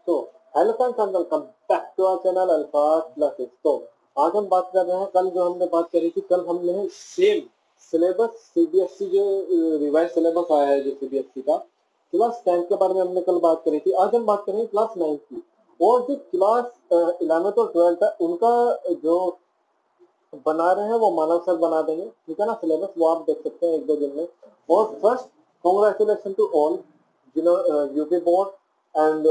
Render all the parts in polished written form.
तो hello friends and welcome back to our channel Alfaz classes. तो आज हम बात कर रहे हैं, कल जो हमने बात करी थी, कल हमने सेम सिलेबस सीबीएसई जो रिवाइज सिलेबस आया है जो सीबीएसई का क्लास 10 के बारे में हमने कल बात करी थी। आज हम बात करेंगे क्लास 9 की। और जो क्लास 11 और 12 है उनका जो बना रहे हैं वो मानव सर बना देंगे, ठीक है ना। सिलेबस वो आप देख सकते हैं एक दो दिन में। और फर्स्ट कॉन्ग्रेचुलेशन टू ऑल जिन्होंने यूपी बोर्ड एंड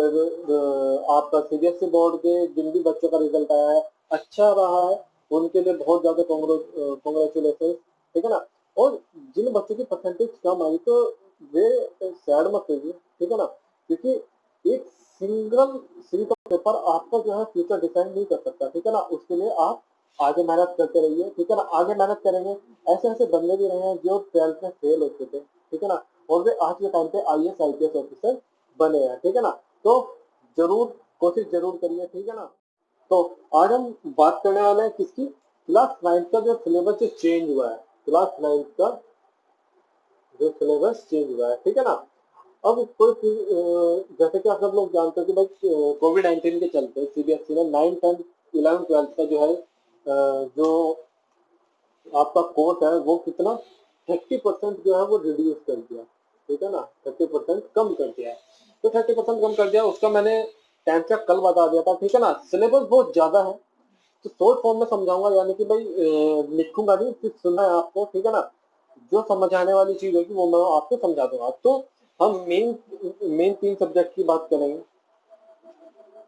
आपका सीबीएसई बोर्ड के जिन भी बच्चों का रिजल्ट आया है अच्छा रहा है उनके लिए बहुत ज्यादा कॉन्ग्रेचुलेशन, ठीक है ना। और जिन बच्चों की परसेंटेज कम आई तो वे सैड मत होइए, ठीक है ना, क्योंकि एक सिंगल शीट ऑफ पेपर आपका जो है फ्यूचर डिसाइड नहीं कर सकता, ठीक है ना। उसके लिए आप आगे मेहनत करते रहिए, ठीक है ना। आगे मेहनत करेंगे। ऐसे ऐसे बंदे भी रहे हैं जो 12th में फेल होते थे, ठीक है ना, और वे आज के टाइम पे आईएएस आईपीएस ऑफिसर बने हैं, ठीक है ना। तो जरूर कोशिश जरूर करिए, ठीक है ना। तो आज हम बात करने वाले हैं किसकी, क्लास 9 का जो सिलेबस जो चेंज हुआ है, क्लास 9 का जो सिलेबस चेंज हुआ है, ठीक है ना। अब कोई जैसे कि आप सब लोग जानते हो कि भाई कोविड 19 के चलते सीबीएसई ने 9, 10, 11, 12 का जो है जो आपका कोर्स है वो कितना 30% जो है वो रिड्यूस कर दिया, ठीक है ना। 30% कम कर दिया है। तो 30% कम कर दिया, उसका मैंने 10 का कल बता दिया था, ठीक है ना। सिलेबस बहुत ज्यादा है तो शॉर्ट फॉर्म में समझाऊंगा, यानी कि भाई लिखूंगा नहीं, सिर्फ सुनना है आपको, ठीक है ना। जो समझ आने वाली चीज होगी वो मैं आपको समझा दूंगा। तो हम मेन मेन 3 सब्जेक्ट की बात करेंगे।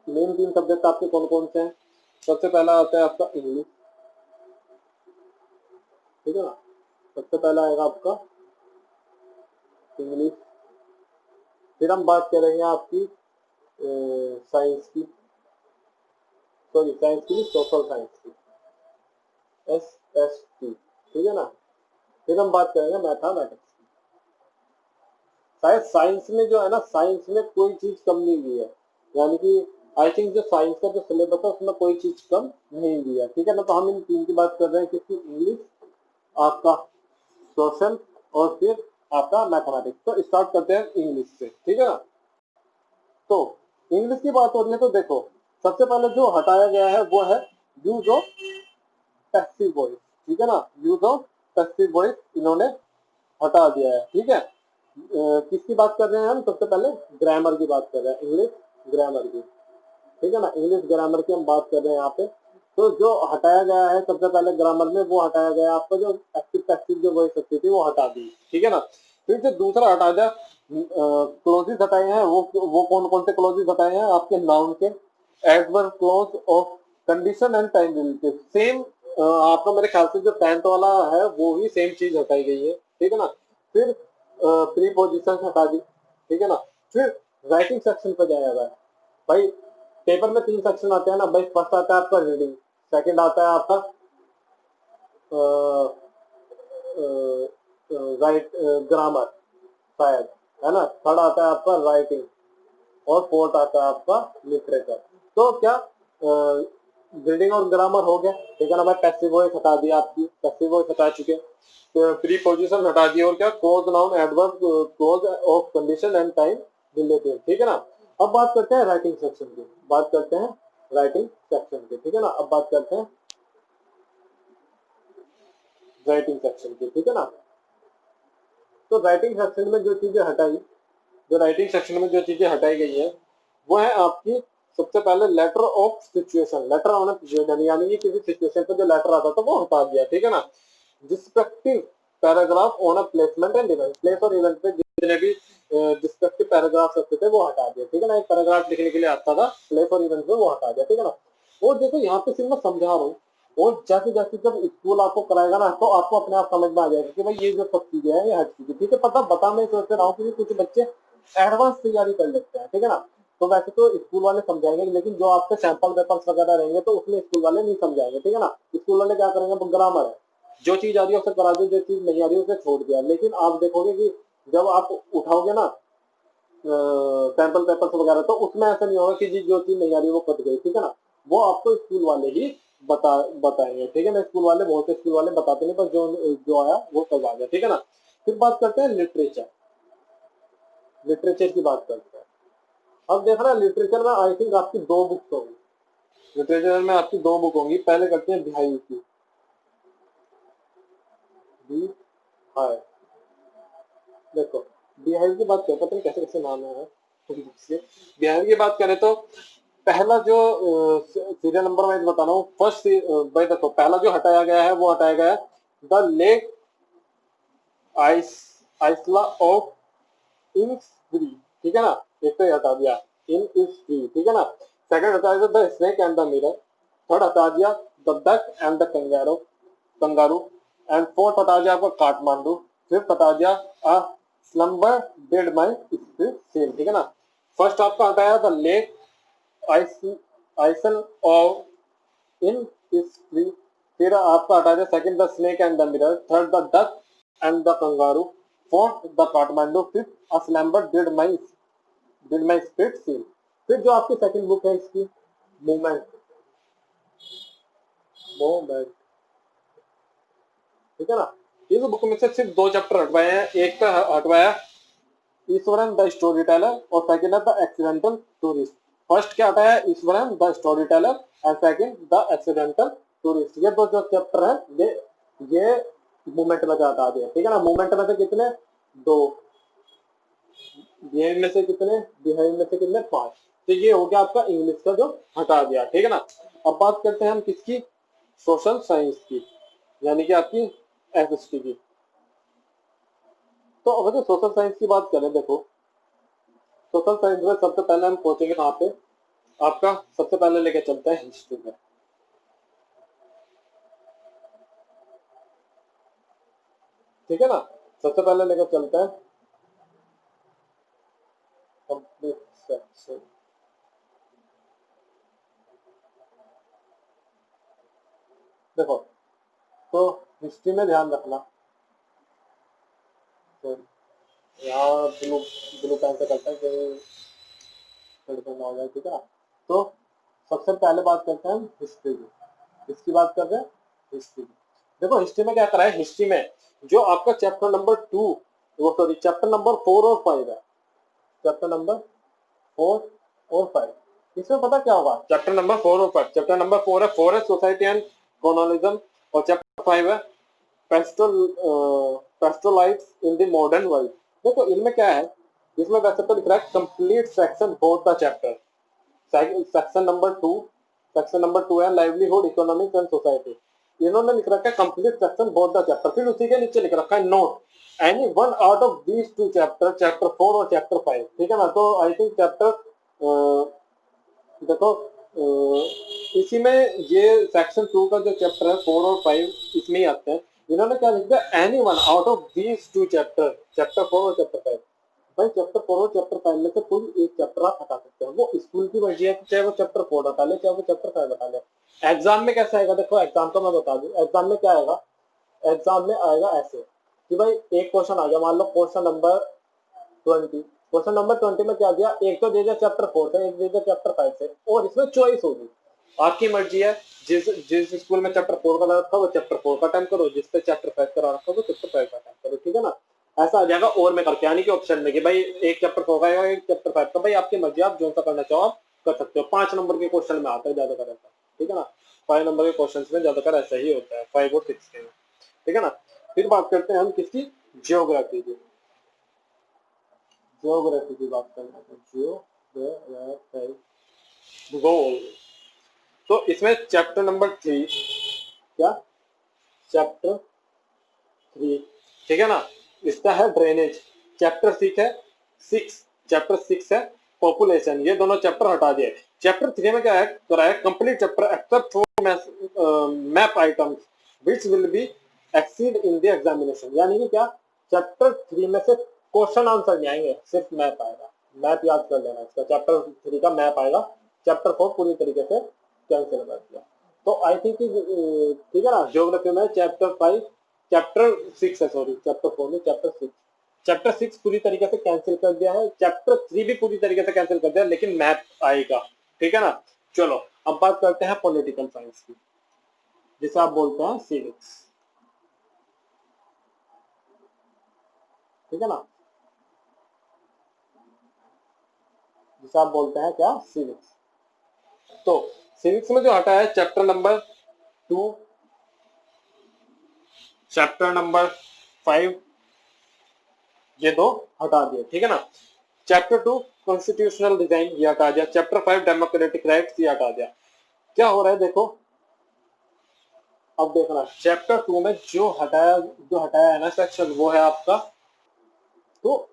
मेन 3 सब्जेक्ट आपके कौन कौन से हैं। सबसे पहला आता है आपका इंग्लिश, ठीक है ना। सबसे पहला आएगा आपका इंग्लिश। फिर हम बात करेंगे आपकी साइंस की, सॉरी साइंस की सोशल साइंस की, SST, ठीक है ना। फिर हम बात करेंगे मैथमेटिक्स की। शायद साइंस में जो है ना, साइंस में कोई चीज कम नहीं दी है, यानी कि आई थिंक जो साइंस का जो सिलेबस है उसमें कोई चीज कम नहीं दी है, ठीक है ना। तो हम इन 3 की बात कर रहे हैं, किसकी, इंग्लिश, आपका सोशल और फिर आपका मैथमेटिक्स। तो स्टार्ट करते हैं इंग्लिश से, ठीक है ना। तो इंग्लिश की बात हो रही है तो देखो, सबसे पहले जो हटाया गया है वो है यूज ऑफ पैसिव वॉइस, ठीक है ना। यूज ऑफ पैसिव वॉइस इन्होंने हटा दिया है, ठीक है। किसकी बात कर रहे हैं हम, सबसे पहले ग्रामर की बात कर रहे हैं, इंग्लिश ग्रामर की, ठीक है ना। इंग्लिश ग्रामर की हम बात कर रहे हैं यहाँ पे। तो जो हटाया गया है सबसे पहले ग्रामर में वो हटाया गया, आपका जो एक्टिव पैसिव जो वॉइस होती थी वो हटा दी, ठीक है ना। फिर जो दूसरा हटा दिया, क्लोजेस हटाए हैं, वो कौन कौन से क्लोजेस हटाए हैं, आपके नाउन के adverb close of condition and time relative. Same आपका मेरे ख्याल से जो 10th वाला है वो ही सेम चीज हटाई गई है, ठीक है ना। फिर प्रीपोजिशन हटा दी, ठीक है ना। फिर राइटिंग सेक्शन पर जाया गया। भाई पेपर में 3 सेक्शन आते हैं ना भाई। फर्स्ट आता है आपका रीडिंग, सेकंड आता है आपका राइट ग्रामर शायद, है ना। थर्ड आता है आपका राइटिंग और फोर्थ आता है आपका लिटरेचर। तो क्या रीडिंग और ग्रामर हो गया, ठीक है ना भाई। पैसिव वॉइस हटा दिया, आपकी पैसिव वॉइस हटा चुके। तो प्रीपोजिशन हटा दिया, और क्या, close noun adverb close of condition and time relative, ठीक है ना। अब बात करते हैं राइटिंग सेक्शन की, बात करते हैं राइटिंग सेक्शन की, ठीक है ना। अब बात करते हैं राइटिंग सेक्शन की, ठीक है ना। तो राइटिंग सेक्शन में जो चीजें हटाई, जो राइटिंग सेक्शन में जो चीजें हटाई गई है वो है आपकी सबसे पहले letter of situation, letter on situation, यानी कि किसी सिचुएशन पे जो लेटर आता था वो हटा दिया, ठीक है ना। Descriptive paragraph on a placement and event, place और इवेंट पे जितने भी डिस्क्रिप्टिव पैराग्राफ होते थे वो हटा दिए, ठीक है ना। एक पैराग्राफ लिखने के लिए आता था प्लेस और इवेंट पे, वो हटा दिया, ठीक है ना। और देखो यहाँ पे सिर्फ मैं समझा रहा हूँ, और जैसे जैसे जब स्कूल आपको कराएगा ना तो आपको अपने आप समझ में आ जाएगा कि भाई ये जो सब चीजें हैं ये हर चीजें, ठीक है। पता बता मैं सोच रहा हूँ कि कुछ बच्चे एडवांस तैयारी कर लेते हैं, ठीक है ना। तो वैसे तो स्कूल वाले समझाएंगे, लेकिन जो आपके सैंपल पेपर्स वगैरह रहेंगे तो उसमें स्कूल वाले नहीं समझाएंगे, ठीक है ना। स्कूल वाले क्या करेंगे, ग्रामर है, जो चीज आ रही है उसे करा दो, जो चीज नहीं आ रही है उसे छोड़ दिया। लेकिन आप देखोगे कि जब आप उठाओगे ना सैंपल पेपर्स वगैरह तो उसमें ऐसा नहीं होगा कि जी जो चीज नहीं आ रही वो कट गई, ठीक है ना। वो आपको स्कूल वाले ही बताएंगे, ठीक है ना। स्कूल वाले, बहुत से स्कूल वाले बताते नहीं, पर जो जो आया वो सब आ गया, ठीक है ना। फिर बात करते हैं लिटरेचर, लिटरेचर की बात करते हैं। अब देखना लिटरेचर में आई थिंक आपकी 2 बुक्स होंगी, लिटरेचर में आपकी 2 बुक होंगी। पहले करते हैं बिहाई की, बी हाय। देखो बिहाइव की बात करें, पता नहीं कैसे कैसे नाम है बिहाइव की बात करें तो पहला जो सीरियल नंबर वाइज बता रहा हूँ, फर्स्ट भाई देखो पहला जो हटाया गया है वो हटाया गया है the lake isle isle of Innisfree, ठीक है ना, एक तो ये हटा दिया इन इज फ्री, ठीक है ना। सेकंड हटा दिया the snake and the mirror, third हटा दिया the duck and the kangaroo kangaroo, and fourth हटा दिया आपका काठमांडू, फिफ्थ हटा दिया a slumber did my spirit seal, ठीक है ना। फर्स्ट आपका हटाया the lake isle isle of Innisfree, फिर आपका हटा दिया second the snake and the mirror, third the duck and the kangaroo, fourth the Kathmandu, fifth a slumber did my spirit sell. फिर जो आपकी सेकंड बुक है इसकी movement movement, ठीक है ना। इस बुक में से सिर्फ 2 चैप्टर हटवाए हैं, एक तो हटवाया ईश्वरन द स्टोरी टेलर और सेकंड है द एक्सीडेंटल टूरिस्ट। फर्स्ट क्या आता है Eswaran the story teller and second the accidental tourist. ये 2 जो चैप्टर है ये मूवमेंट में हटा दिया, ठीक है ना। मूवमेंट में से कितने 2, बिहाइंड में से कितने, बिहाइंड में से कितने 5। तो ये हो गया आपका इंग्लिश का जो हटा दिया, ठीक है ना। अब बात करते हैं हम किसकी, सोशल साइंस की, यानी कि आपकी एसएसटी की। तो अगर जो सोशल साइंस की बात करें, देखो सोशल साइंस में सबसे पहले हम पहुंचेंगे कहाँ पे, आपका सबसे पहले लेके चलते हैं हिस्ट्री में, ठीक है ना। सबसे पहले लेकर चलते हैं कंप्लीट सेक्शन। देखो तो हिस्ट्री में ध्यान रखना, तो यहाँ ब्लू ब्लू पेन से करते हैं कि ना हो जाए, ठीक है ना। तो सबसे पहले बात करते हैं हम हिस्ट्री की, किसकी बात कर रहे हैं, हिस्ट्री की। देखो हिस्ट्री में क्या करा है, हिस्ट्री में जो आपका चैप्टर नंबर 2 वो सॉरी चैप्टर नंबर 4 और 5 है, चैप्टर नंबर 4 और 5। इसमें पता क्या होगा, चैप्टर नंबर 4 और 5, चैप्टर नंबर 4 है फॉरेस्ट सोसाइटी एंड कॉलोनिज्म, और चैप्टर 5 है पेस्टोलाइट्स इन द मॉडर्न वर्ल्ड। देखो इनमें क्या है, इसमें वैसे तो लिख रहा है complete section both the chapter. Section number 2, section number 2 है लाइवलीहुड इकोनॉमिक्स एंड सोसाइटी, इन्होंने लिख रखा है complete section both the chapter. फिर उसी के नीचे लिख रखा है note any one out of these 2 chapter, chapter 4 और चैप्टर 5, ठीक है ना। तो आई थिंक चैप्टर देखो इसी में ये सेक्शन 2 का जो चैप्टर है 4 और 5 इसमें ही आते हैं। इन्होंने क्या लिख दिया any one out of these 2 chapter, chapter 4 और चैप्टर 5। भाई चैप्टर 4 और चैप्टर 5 में से कोई एक चैप्टर आप हटा सकते हैं, वो स्कूल की मर्जी है, चाहे वो चैप्टर 4 हटा ले चाहे वो चैप्टर 5 हटा ले। एग्जाम में कैसा आएगा, देखो एग्जाम का मैं बता दूं, एग्जाम में क्या आएगा, एग्जाम में आएगा ऐसे कि भाई एक क्वेश्चन आ गया, मान लो क्वेश्चन नंबर 20, क्वेश्चन नंबर 20 में क्या दिया, एक तो दे दिया चैप्टर 4 से, एक दे दिया चैप्टर 5 से, और इसमें चॉइस होगी, आपकी मर्जी है। जिस जिस स्कूल में चैप्टर 4 का रखा वो चैप्टर 4 का अटेम्प्ट करो, जिस पे चैप्टर 5 का रखा वो चैप्टर 5 का अटेम्प्ट करो, ठीक है ना। ऐसा आ जाएगा और में करके, यानी कि ऑप्शन में कि भाई एक चैप्टर 4 का एक चैप्टर 5 का, भाई आपकी मर्जी, आप जो सा करना चाहो आप कर सकते हो। 5 नंबर के क्वेश्चन में आता है ज्यादातर ऐसा, ठीक है ना। 5 नंबर के क्वेश्चन में ज्यादातर ऐसा ही होता है, 5 और 6 के, ठीक है ना। फिर बात करते हैं हम किसकी, ज्योग्राफी की, ज्योग्राफी की बात करना है, ज्योग्राफी भूगोल। तो इसमें चैप्टर नंबर 3, क्या चैप्टर 3, ठीक है ना, इसका है ड्रेनेज। चैप्टर 6 है 6 चैप्टर 6 है पॉपुलेशन, ये दोनों चैप्टर हटा दिए। चैप्टर 3 में क्या है कराया complete chapter except for map items which will be exceed in the examination, यानी कि क्या चैप्टर 3 में से क्वेश्चन आंसर नहीं आएंगे, सिर्फ मैप आएगा। मैप याद कर लेना इसका, चैप्टर 3 का मैप आएगा, चैप्टर 4 पूरी तरीके से कैंसिल कर दिया। तो आई थिंक ठीक है ना। ज्योग्राफी में चैप्टर 5 चैप्टर 6 है, सॉरी चैप्टर 4 में चैप्टर 6, चैप्टर 6 पूरी तरीके से कैंसिल कर दिया है, चैप्टर 3 भी पूरी तरीके से कैंसिल कर दिया, लेकिन मैप आएगा, ठीक है ना। चलो अब बात करते हैं पॉलिटिकल साइंस की, जिसे आप बोलते हैं सिविक्स, ठीक है ना। जिसे आप बोलते हैं क्या, सिविक्स। तो सिविक्स में जो हटा है चैप्टर नंबर 2, चैप्टर नंबर 5, ये दो हटा दिए, ठीक है ना। चैप्टर 2 कॉन्स्टिट्यूशनल डिजाइन ये हटा दिया, चैप्टर 5 डेमोक्रेटिक राइट्स ये हटा दिया। क्या हो रहा है देखो, अब देखना चैप्टर 2 में जो हटाया है ना सेक्शन, वो है आपका, तो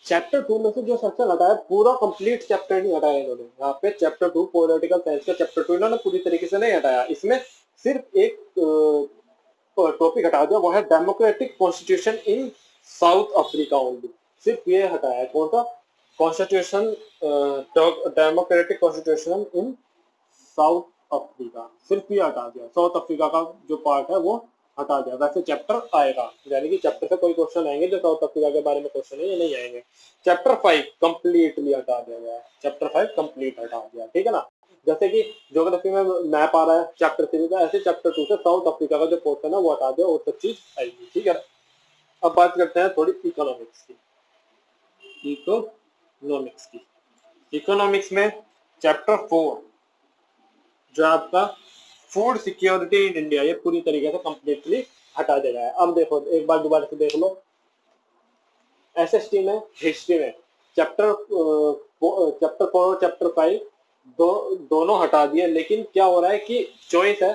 चैप्टर 2 में से जो सेक्शन हटाया पूरा कंप्लीट चैप्टर नहीं हटाया इन्होंने। यहाँ पे चैप्टर 2 पॉलिटिकल साइंस का चैप्टर 2 इन्होंने पूरी तरीके से नहीं हटाया, इसमें सिर्फ एक टॉपिक हटा दिया, वो है democratic constitution in south Africa only. सिर्फ ये हटाया है, कौन सा, constitution, democratic constitution in south Africa, सिर्फ ये हटा दिया। साउथ अफ्रीका का जो पार्ट है वो हटा दिया। वैसे चैप्टर आएगा, यानी कि चैप्टर से कोई क्वेश्चन आएंगे जो साउथ अफ्रीका के बारे में क्वेश्चन है, ये नहीं आएंगे। चैप्टर 5 कंप्लीटली हटा दिया गया है, चैप्टर 5 कंप्लीट हटा दिया, ठीक है ना। जैसे कि ज्योग्राफी में मैप आ रहा है चैप्टर 3 का, ऐसे चैप्टर 2 से साउथ अफ्रीका का जो पोर्शन है वो हटा दिया और सब चीज आएगी, ठीक है। अब बात करते हैं थोड़ी इकोनॉमिक्स की। इकोनॉमिक्स में चैप्टर 4 जो आपका फूड सिक्योरिटी इन इंडिया, ये पूरी तरीके से कंप्लीटली हटा दिया गया है। अब देखो एक बार दोबारा से देख लो, एसएसटी में हिस्ट्री में चैप्टर 4 और चैप्टर 5 दोनों हटा दिए, लेकिन क्या हो रहा है कि चॉइस है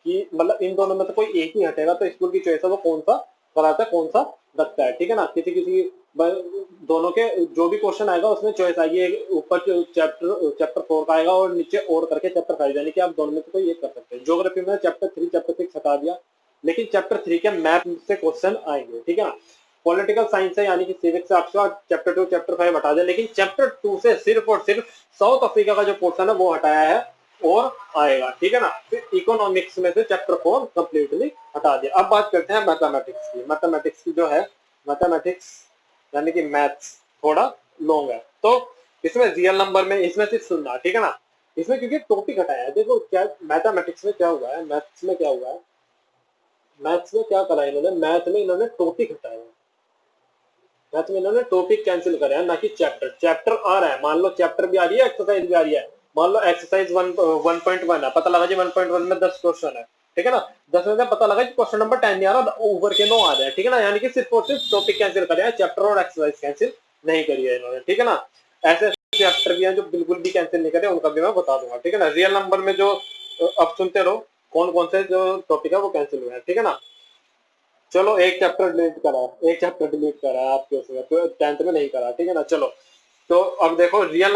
कि मतलब इन दोनों में से कोई एक ही हटेगा, तो स्कूल की चॉइस है वो कौन सा कराता है, कौन सा रखता है, ठीक है ना। किसी दोनों के जो भी क्वेश्चन आएगा उसमें चॉइस आएगी, ऊपर चैप्टर 4 का आएगा और नीचे और करके चैप्टर 5, यानी कि आप दोनों में से कोई एक कर सकते हैं। ज्योग्राफी में चैप्टर 3 चैप्टर 6 हटा दिया, लेकिन चैप्टर 3 के मैप से क्वेश्चन आएंगे, ठीक है ना। पॉलिटिकल साइंस है यानी कि सिविक्स से आपका चैप्टर 2 चैप्टर 5 हटा दिया, लेकिन चैप्टर 2 से सिर्फ और सिर्फ साउथ अफ्रीका का जो पोर्शन है वो हटाया है और आएगा, ठीक है ना। फिर इकोनॉमिक्स में से चैप्टर 4 कंप्लीटली हटा दिया। अब बात करते हैं मैथमेटिक्स की। मैथमेटिक्स की जो है, मैथमेटिक्स यानी कि मैथ्स थोड़ा लॉन्ग है, तो इसमें रियल नंबर में इसमें सिर्फ सुनना, ठीक है ना। इसमें क्योंकि टॉपिक हटाया है, देखो क्या मैथमेटिक्स में क्या हुआ है, मैथ्स में क्या हुआ है, मैथ्स में क्या करा इन्होंने, मैथ में इन्होंने टॉपिक हटाया है, मैथ में इन्होंने टॉपिक कैंसिल करे हैं, ना कि चैप्टर। चैप्टर आ रहा है, मान लो चैप्टर भी आ रही है, एक्सरसाइज भी आ रही है। मान लो एक्सरसाइज 1.1 है, पता लगा जी 1.1 में 10 क्वेश्चन है, ठीक है ना। 10 में से पता लगा कि क्वेश्चन नंबर 10 नहीं आ रहा, ऊपर के 9 आ रहे हैं, ठीक है ना। यानी कि सिर्फ और सिर्फ टॉपिक कैंसिल करे हैं, चैप्टर और एक्सरसाइज कैंसिल नहीं करी है इन्होंने, ठीक है ना। ऐसे चैप्टर भी हैं जो बिल्कुल भी कैंसिल नहीं करे, उनका भी मैं बता दूंगा, ठीक है ना। रियल नंबर में जो अब सुनते रहो कौन कौन से जो टॉपिक है वो कैंसिल हुए हैं, ठीक है ना। चलो एक चैप्टर डिलीट करा, एक चैप्टर डिलीट करा आपके उसमें, तो 10th में नहीं करा, ठीक है ना। चलो तो अब देखो रियल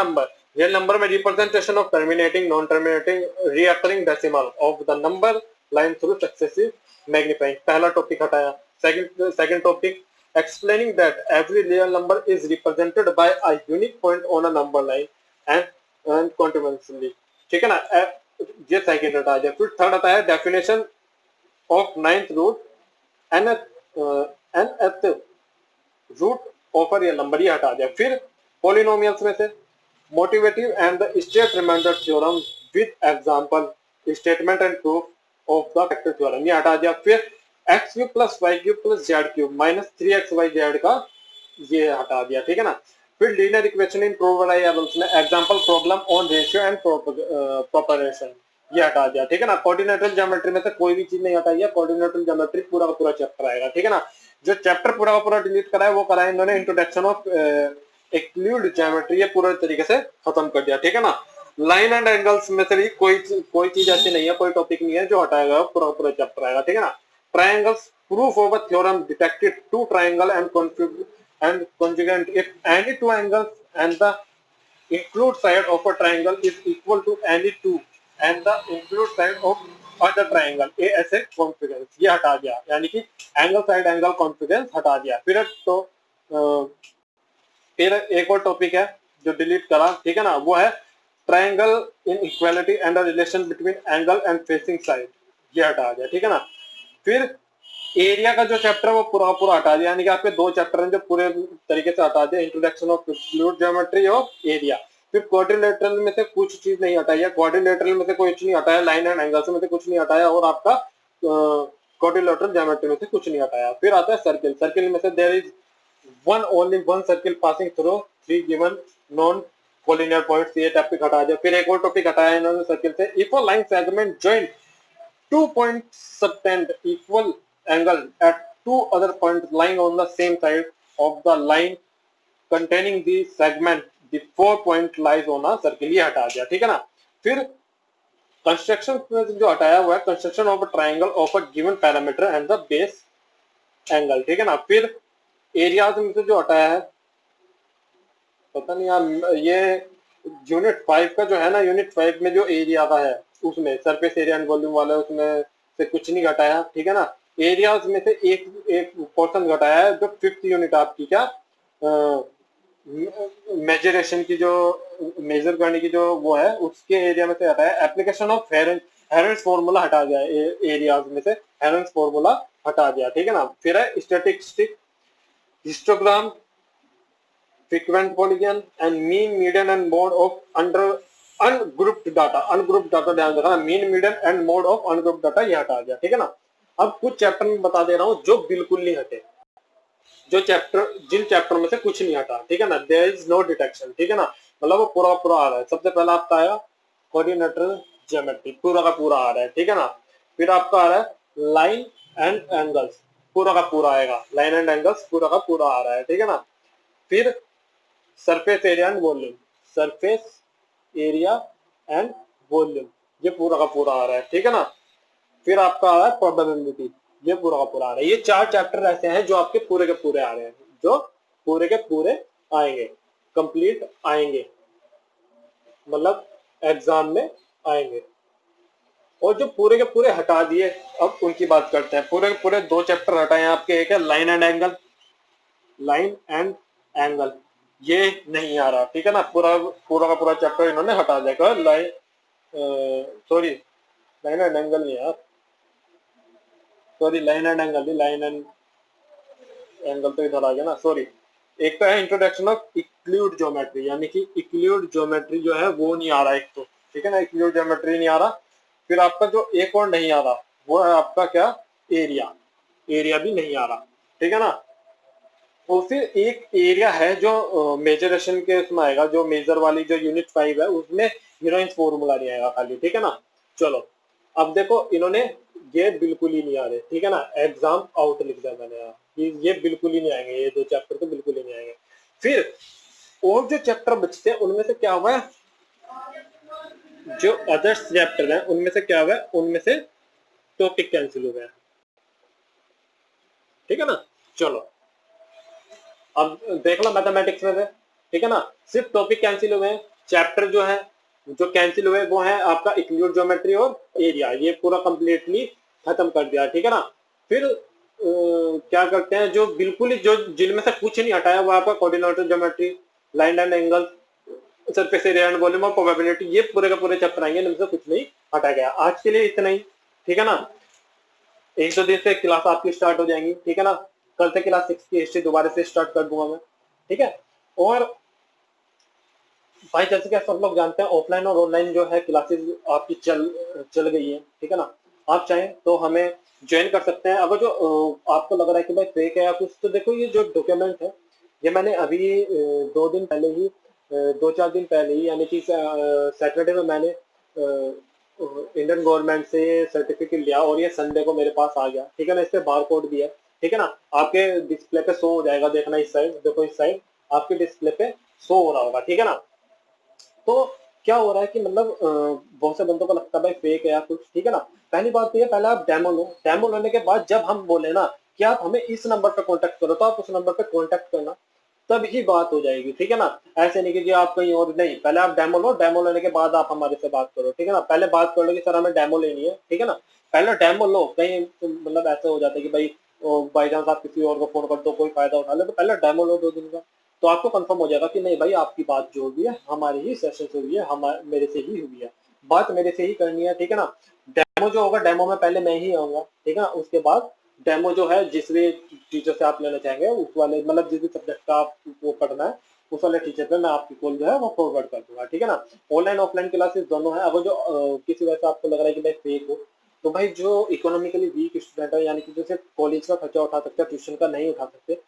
नंबर में representation of terminating non terminating recurring decimal of the number line through successive magnifying, पहला टॉपिक हटाया। Second topic explaining that every real number is represented by a unique point on a number line and continuously, ठीक है ना। ये second हटा दिया। फिर third आता है definition of ninth root nth root of a real number, ये हटा दिया। फिर पॉलिनोमियल्स में से motivative and the state remainder theorem with example statement and proof of the factor theorem, ये हटा दिया। फिर x cube plus y cube plus z cube minus 3xyz का ये हटा दिया, ठीक है ना। फिर linear equation in proper variables में example problem on ratio and proportion, ये हटा दिया, ठीक है ना। कोऑर्डिनेटल ज्योमेट्री में से कोई भी चीज नहीं हटाई है, कोऑर्डिनेटल ज्योमेट्री पूरा का पूरा चैप्टर आएगा, ठीक है ना। जो चैप्टर पूरा का पूरा डिलीट करा है वो करा है इन्होंने इंट्रोडक्शन ऑफ एक्लूड ज्योमेट्री, ये पूरे तरीके से खत्म कर दिया, ठीक है ना। लाइन एंड एंगल्स में से भी कोई चीज ऐसी नहीं है, कोई टॉपिक नहीं है जो हटाया गया, पूरा पूरा चैप्टर आएगा, ठीक है ना। Triangles proof of a theorem detected to triangle and conjugate if any two angles and the include side of a triangle is equal to any two and the include side of other triangle a ऐसे कॉन्फिगरेंस, ये हटा दिया, यानी कि angle side angle कॉन्फिगरेंस हटा दिया। फिर एक और टॉपिक है जो डिलीट करा, ठीक है ना, वो है triangle in equality and the relation between angle and facing side, ये हटा दिया, ठीक है ना। फिर एरिया का जो चैप्टर है वो पूरा पूरा हटा दिया, यानी कि आपके दो चैप्टर हैं जो पूरे तरीके से हटा दिया, इंट्रोडक्शन ऑफ फ्लूइड ज्योमेट्री और एरिया। फिर क्वाड्रिलेटरल में से कुछ चीज नहीं हटाई है, क्वाड्रिलेटरल में से कुछ नहीं हटाया, लाइन एंड एंगल्स में से कुछ नहीं हटाया, और आपका क्वाड्रिलेटरल ज्योमेट्री में से कुछ नहीं हटाया। फिर आता है सर्किल में से there is one only one circle passing through three given non collinear points, ये टॉपिक हटा दिया। फिर एक और टॉपिक हटाया इन्होंने सर्किल से, if a line segment join 2 points subtend equal angle at two other points lying on the same side of the line containing the segment, the 4 point lies on a circle, ये हटा दिया, ठीक है ना। फिर construction में जो हटाया हुआ है, construction of a triangle of a given parameter and the base angle, ठीक है ना। फिर एरियाज में से जो हटाया है, पता नहीं यार, ये यूनिट 5 का जो है ना, यूनिट 5 में जो एरिया का है उसमें सरफेस एरिया एंड वॉल्यूम वाला, उसमें से कुछ नहीं घटाया, ठीक है ना। एरियाज में से एक एक पोर्शन घटाया है, जो 5th यूनिट आपकी क्या मेजरेशन की जो मेजर करने की जो वो है, उसके एरिया में से हटाया। एप्लीकेशन ऑफ हेरेंस फॉर्मूला हटा गया एरियाज में से, हेरेंस फॉर्मूला हटा दिया, ठीक है ना। फिर है statistic, histogram, frequent polygon and mean median and mode of under ungrouped data, ungrouped data ध्यान रखना, mean median and mode of ungrouped data ये हटा दिया, ठीक है ना। अब कुछ चैप्टर में बता दे रहा हूँ जो बिल्कुल नहीं हटे, जो चैप्टर, जिन चैप्टर में से कुछ नहीं हटा, ठीक है ना, देयर इज नो डिटेक्शन, ठीक है ना, मतलब वो पूरा पूरा आ रहा है। सबसे पहला आपका आया कोऑर्डिनेटर ज्योमेट्री, पूरा का पूरा आ रहा है, ठीक है ना। फिर आपका आ रहा है लाइन एंड एंगल्स, पूरा का पूरा आएगा, लाइन एंड एंगल्स पूरा का पूरा आ रहा है, ठीक है ना। फिर surface area and volume, surface area and volume, ये पूरा का पूरा आ रहा है, ठीक है ना। फिर आपका आ रहा है प्रोबेबिलिटी, ये पूरा का पूरा आ रहा है। ये 4 चैप्टर ऐसे हैं जो आपके पूरे के पूरे आ रहे हैं, जो पूरे के पूरे आएंगे, कंप्लीट आएंगे, मतलब एग्जाम में आएंगे। और जो पूरे के पूरे हटा दिए, अब उनकी बात करते हैं। पूरे के पूरे 2 चैप्टर हटाए हैं आपके, एक है line and angle, line and angle ये नहीं आ रहा, ठीक है ना। पूरा पूरा का पूरा चैप्टर इन्होंने हटा दिया। Line, sorry line and angle नहीं यार, सॉरी लाइन एंड एंगल नहीं, लाइन एंड एंगल तो इधर आ गया ना, सॉरी। एक तो है इंट्रोडक्शन ऑफ इक्लूड ज्योमेट्री, यानी कि इक्लूड ज्योमेट्री जो है वो नहीं आ रहा एक तो, ठीक है ना, इक्लूड ज्योमेट्री नहीं आ रहा। फिर आपका जो एक और नहीं आ रहा वो है आपका क्या, एरिया, एरिया भी नहीं आ रहा, ठीक है ना। और फिर एक एरिया है जो मेजरेशन के उसमें आएगा, जो मेजर वाली जो यूनिट 5 है उसमें हीरोइंस फॉर्मूला नहीं आएगा खाली, ठीक है ना। चलो अब देखो, इन्होंने ये बिल्कुल ही नहीं आ रहे, ठीक है ना, एग्जाम आउट लिख दिया मैंने यहाँ कि ये बिल्कुल ही नहीं आएंगे, ये 2 चैप्टर तो बिल्कुल ही नहीं आएंगे। फिर और जो चैप्टर बचते हैं उनमें से क्या हुआ है, जो अदर्स चैप्टर हैं उनमें से क्या हुआ है, उनमें से टॉपिक कैंसिल हो गया, ठीक है ना। चलो अब देख लो मैथमेटिक्स में से, ठीक है ना, सिर्फ टॉपिक कैंसिल हुए हैं, चैप्टर जो है जो कैंसिल हुए वो है आपका इक्लूड ज्योमेट्री और एरिया, ये पूरा कंप्लीटली खत्म कर दिया, ठीक है ना। फिर क्या करते हैं, जो बिल्कुल ही जो जिनमें से कुछ नहीं हटाया वो आपका coordinator geometry, line and angle, surface area and volume और प्रोबेबिलिटी, ये पूरे का पूरे चैप्टर आएंगे, इनमें से कुछ नहीं हटाया गया। आज के लिए इतना ही, ठीक है ना। 1-2 दिन से क्लास आपकी स्टार्ट हो जाएंगी, ठीक है ना। कल से क्लास 6 की हिस्ट्री दोबारा से स्टार्ट कर दूंगा मैं, ठीक है। और भाई जैसे कि सब लोग जानते हैं, ऑफलाइन और ऑनलाइन जो है क्लासेस आपकी चल गई है, ठीक है ना। आप चाहें तो हमें ज्वाइन कर सकते हैं। अगर जो आपको लग रहा है कि भाई फेक है या कुछ, तो देखो ये जो डॉक्यूमेंट है ये मैंने अभी 2 दिन पहले ही, 2-4 दिन पहले ही, यानी कि सैटरडे में मैंने इंडियन गवर्नमेंट से सर्टिफिकेट लिया और ये संडे को मेरे पास आ गया, ठीक है ना। इस पे बार कोड भी है, ठीक है ना, आपके डिस्प्ले पे शो हो जाएगा, देखना इस साइड, देखो इस साइड आपके डिस्प्ले पे शो हो रहा होगा, ठीक है ना। तो क्या हो रहा है कि मतलब बहुत से बंदों को लगता है भाई फेक है या कुछ, ठीक है ना। पहली बात तो ये, पहले आप डेमो लो, डेमो लेने के बाद जब हम बोले ना कि आप हमें इस नंबर पे कांटेक्ट करो, तो आप उस नंबर पे कांटेक्ट करना, तब ही बात हो जाएगी, ठीक है ना। ऐसे नहीं कि जी आप कहीं और नहीं, पहले आप डेमो लो, डेमो लेने के बाद आप हमारे से बात करो, ठीक है ना। पहले बात कर लो कि सर हमें डेमो लेनी है, ठीक है ना। पहले डेमो लो, कहीं मतलब ऐसा हो जाता है कि भाई बाई चांस आप किसी और को फोन कर दो, कोई फायदा उठा ले, तो पहले डेमो लो 2 दिन का, तो आपको कंफर्म हो जाएगा कि नहीं भाई आपकी बात जो हुई है हमारी ही सेशन से हुई है, हमारे मेरे से ही हुई है, बात मेरे से ही करनी है, ठीक है ना। डेमो जो होगा, डेमो में पहले मैं ही आऊंगा, ठीक है ना। उसके बाद डेमो जो है जिस भी टीचर से आप लेना चाहेंगे, उस वाले मतलब जिस भी सब्जेक्ट का आप वो पढ़ना है, उस वाले टीचर पे मैं आपकी कॉल जो है वो फॉरवर्ड कर दूंगा, ठीक है ना। ऑनलाइन ऑफलाइन क्लासेस दोनों है। अगर जो किसी वजह से आपको लग रहा है कि भाई फेक हो, तो भाई जो इकोनॉमिकली वीक स्टूडेंट है, यानी कि जो सिर्फ कॉलेज का खर्चा उठा सकते हैं, ट्यूशन का नहीं उठा सकते,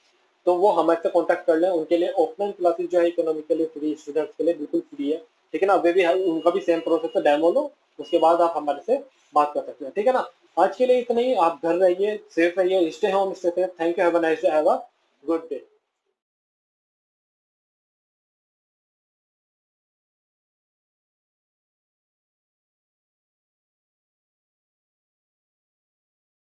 तो वो हमारे से कॉन्टैक्ट कर लें। उनके लिए ऑफलाइन क्लासेस जो है इकोनॉमिकली फ्री स्टूडेंट्स के लिए बिल्कुल फ्री है, ठीक है ना। वे भी उनका भी सेम प्रोसेस है, डेमो लो, उसके बाद आप हमारे से बात कर सकते हैं, ठीक है ना। आज के लिए इतना ही। आप घर रहिए, सेफ रहिए, stay home, stay safe. Thank you, have a nice day, have a good day.